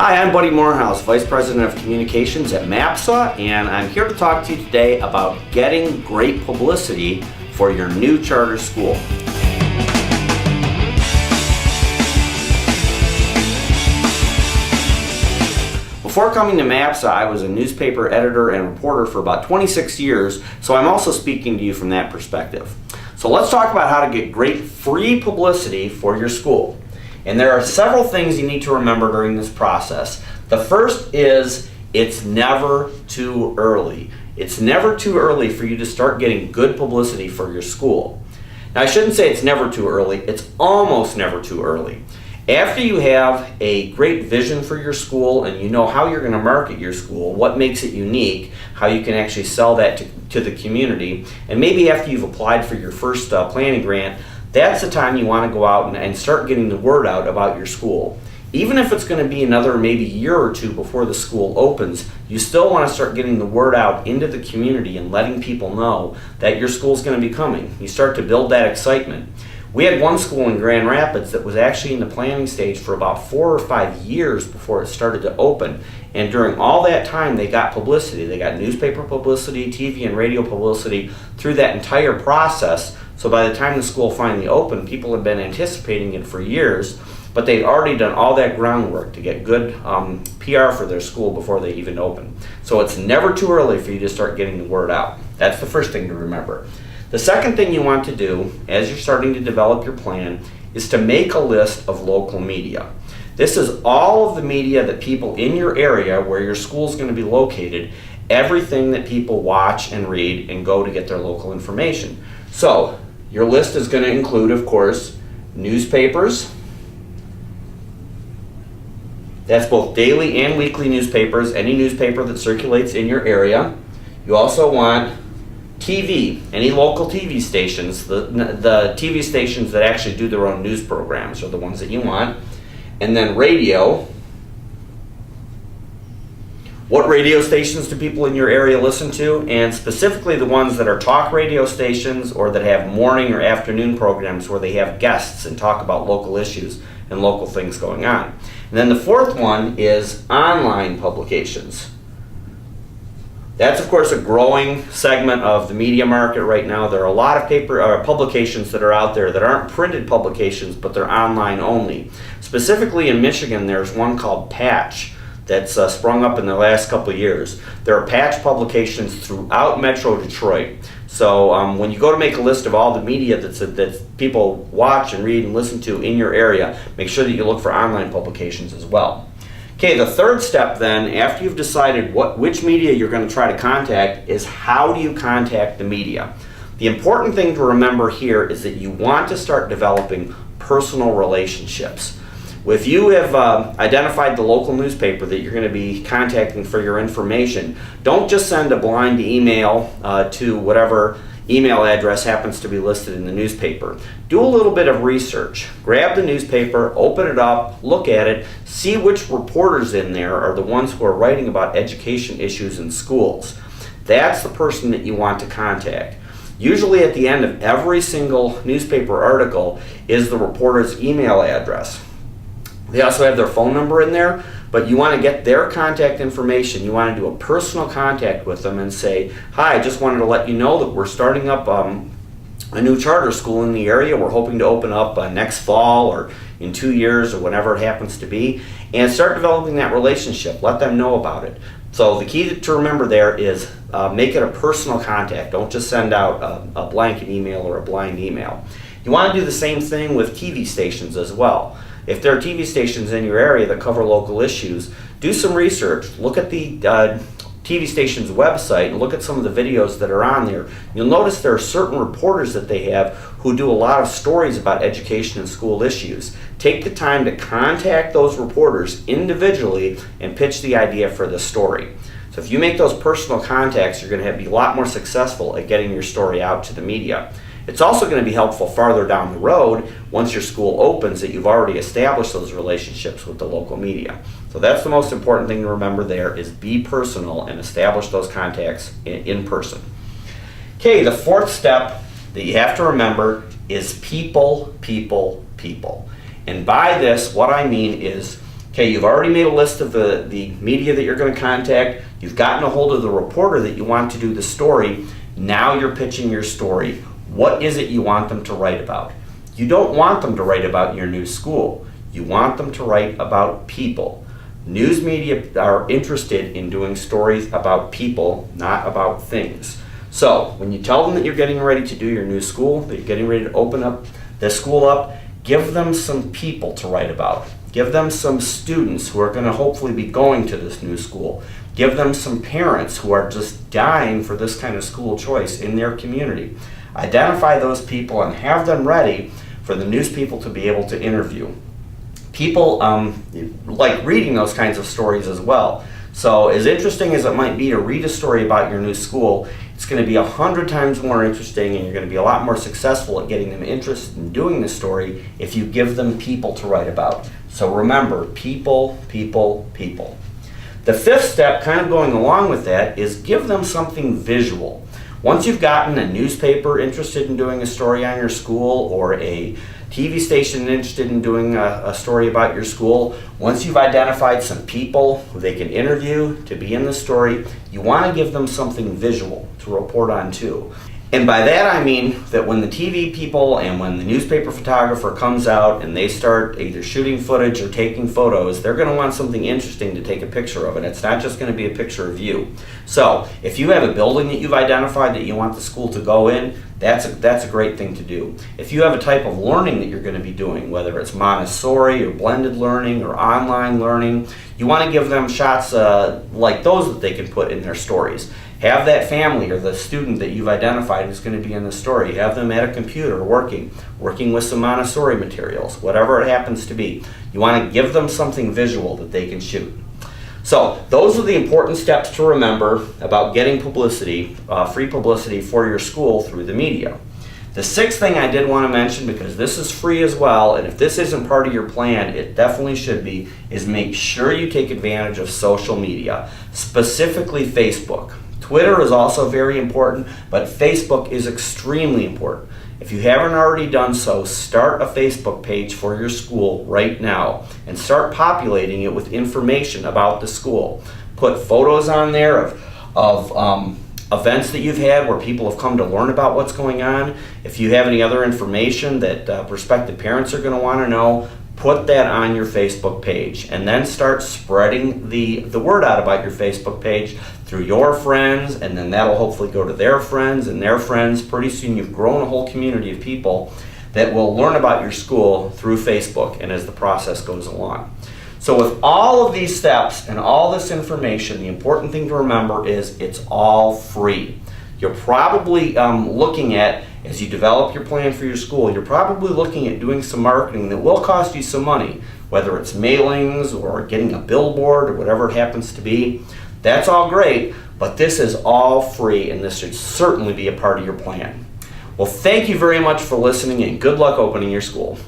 Hi, I'm Buddy Moorehouse, Vice President of Communications at MAPSA, and I'm here to talk to you today about getting great publicity for your new charter school. Before coming to MAPSA, I was a newspaper editor and reporter for about 26 years, so I'm also speaking to you from that perspective. So let's talk about how to get great free publicity for your school. And there are several things you need to remember during this process. The first is it's never too early. It's never too early for you to start getting good publicity for your school. Now, I shouldn't say it's never too early. It's almost never too early. After you have a great vision for your school and you know how you're going to market your school, what makes it unique, how you can actually sell that to the community, and maybe after you've applied for your first planning grant, that's the time you want to go out and start getting the word out about your school. Even if it's going to be another maybe year or two before the school opens, you still want to start getting the word out into the community and letting people know that your school's going to be coming. You start to build that excitement. We had one school in Grand Rapids that was actually in the planning stage for about 4 or 5 years before it started to open. And during all that time, they got publicity. They got newspaper publicity, TV and radio publicity through that entire process. So by the time the school finally opened, people had been anticipating it for years, but they'd already done all that groundwork to get good PR for their school before they even opened. So it's never too early for you to start getting the word out. That's the first thing to remember. The second thing you want to do as you're starting to develop your plan is to make a list of local media. This is all of the media that people in your area where your school is going to be located, everything that people watch and read and go to get their local information. So your list is going to include, of course, newspapers. That's both daily and weekly newspapers, any newspaper that circulates in your area. You also want TV, any local TV stations. The TV stations that actually do their own news programs are the ones that you want. And then radio. What radio stations do people in your area listen to? And specifically the ones that are talk radio stations or that have morning or afternoon programs where they have guests and talk about local issues and local things going on. And then the fourth one is online publications. That's, of course, a growing segment of the media market right now. There are a lot of publications that are out there that aren't printed publications, but they're online only. Specifically in Michigan, there's one called Patch that's sprung up in the last couple of years. There are Patch publications throughout Metro Detroit. So when you go to make a list of all the media that people watch and read and listen to in your area, make sure that you look for online publications as well. Okay, the third step then, after you've decided which media you're going to try to contact, is how do you contact the media? The important thing to remember here is that you want to start developing personal relationships. If you have identified the local newspaper that you're going to be contacting for your information, don't just send a blind email to whatever email address happens to be listed in the newspaper. Do a little bit of research. Grab the newspaper, open it up, look at it, see which reporters in there are the ones who are writing about education issues in schools. That's the person that you want to contact. Usually at the end of every single newspaper article is the reporter's email address. They also have their phone number in there, but you want to get their contact information. You want to do a personal contact with them and say, hi, I just wanted to let you know that we're starting up a new charter school in the area. We're hoping to open up next fall or in 2 years or whenever it happens to be, and start developing that relationship. Let them know about it. So the key to remember there is make it a personal contact. Don't just send out a blanket email or a blind email. You want to do the same thing with TV stations as well. If there are TV stations in your area that cover local issues, do some research. Look at the TV station's website and look at some of the videos that are on there. You'll notice there are certain reporters that they have who do a lot of stories about education and school issues. Take the time to contact those reporters individually and pitch the idea for the story. So if you make those personal contacts, you're going to be a lot more successful at getting your story out to the media. It's also going to be helpful farther down the road once your school opens that you've already established those relationships with the local media. So that's the most important thing to remember there is be personal and establish those contacts in person. Okay, the fourth step that you have to remember is people, people, people. And by this, what I mean is Okay, you've already made a list of the media that you're going to contact. You've gotten a hold of the reporter that you want to do the story. Now you're pitching your story. What is it you want them to write about? You don't want them to write about your new school. You want them to write about people. News media are interested in doing stories about people, not about things. So when you tell them that you're getting ready to do your new school, that you're getting ready to open up the school up, give them some people to write about. Give them some students who are going to hopefully be going to this new school. Give them some parents who are just dying for this kind of school choice in their community. Identify those people and have them ready for the news people to be able to interview. People like reading those kinds of stories as well. So as interesting as it might be to read a story about your new school, it's going to be 100 times more interesting, and you're going to be a lot more successful at getting them interested in doing the story if you give them people to write about. So remember, people, people, people. The fifth step, kind of going along with that, is give them something visual. Once you've gotten a newspaper interested in doing a story on your school, or a TV station interested in doing a story about your school, once you've identified some people who they can interview to be in the story, you want to give them something visual to report on too. And by that I mean that when the TV people and when the newspaper photographer comes out and they start either shooting footage or taking photos, they're going to want something interesting to take a picture of, and it's not just going to be a picture of you. So if you have a building that you've identified that you want the school to go in, that's a great thing to do. If you have a type of learning that you're going to be doing, whether it's Montessori or blended learning or online learning, you want to give them shots like those that they can put in their stories. Have that family or the student that you've identified who's going to be in the story, have them at a computer working with some Montessori materials, whatever it happens to be. You want to give them something visual that they can shoot. So those are the important steps to remember about getting publicity, free publicity for your school through the media. The sixth thing I did want to mention, because this is free as well, and if this isn't part of your plan, it definitely should be, is make sure you take advantage of social media, specifically Facebook. Twitter is also very important, but Facebook is extremely important. If you haven't already done so, start a Facebook page for your school right now and start populating it with information about the school. Put photos on there of events that you've had where people have come to learn about what's going on. If you have any other information that prospective parents are going to want to know, put that on your Facebook page, and then start spreading the word out about your Facebook page through your friends, and then that'll hopefully go to their friends and their friends. Pretty soon you've grown a whole community of people that will learn about your school through Facebook and as the process goes along. So with all of these steps and all this information, the important thing to remember is it's all free. You're probably looking at, as you develop your plan for your school, you're probably looking at doing some marketing that will cost you some money, whether it's mailings or getting a billboard or whatever it happens to be. That's all great, but this is all free, and this should certainly be a part of your plan. Well, thank you very much for listening, and good luck opening your school.